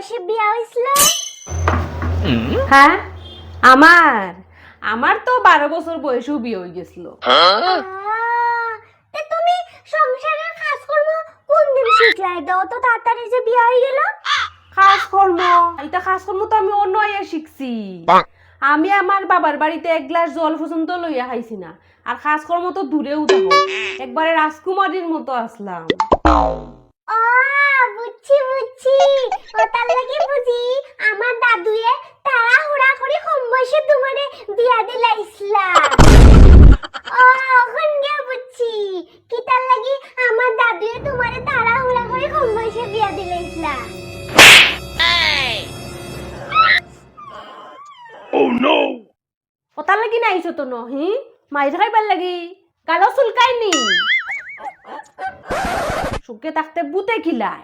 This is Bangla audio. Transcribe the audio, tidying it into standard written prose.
বয়সে বিয়া হইছিল? হ্যাঁ, আমার আমার তো 12 বছর বয়সেও বিয়ে হয়ে গেছিল। তে তুমি সংসারের কাজকর্ম কোন দিন শিখলাই? দাও তো তাড়াতাড়ি যে বিয়া হয়ে গেল। কাজকর্ম, এটা কাজকর্ম তো আমি অন্য আইয়া শিখছি। আমি আমার বাবার বাড়িতে এক গ্লাস জল পর্যন্ত লইয়া খাইছি না, আর কাজকর্ম তো দূরেও দেখো, একবারে রাজকুমারীর মতো আসলাম। বুঝছি বুঝছি, ও তার লাগি বুঝি আমার দাদুয়ে তাড়াহুড়া করে কম বয়সে তোমারে বিয়া দিলাইছিলা। এখন গিয়া বুঝছি কি তার লাগি আমার দাদুয়ে তোমারে তাড়াহুড়া করে কম বয়সে বিয়া দিলাইছিলা। ওটার লাগি নাইছো তো নহি, মাইর খাইবার লাগি, গালো চুলকাইনি, সুখে থাকতে বুতে খিলায়।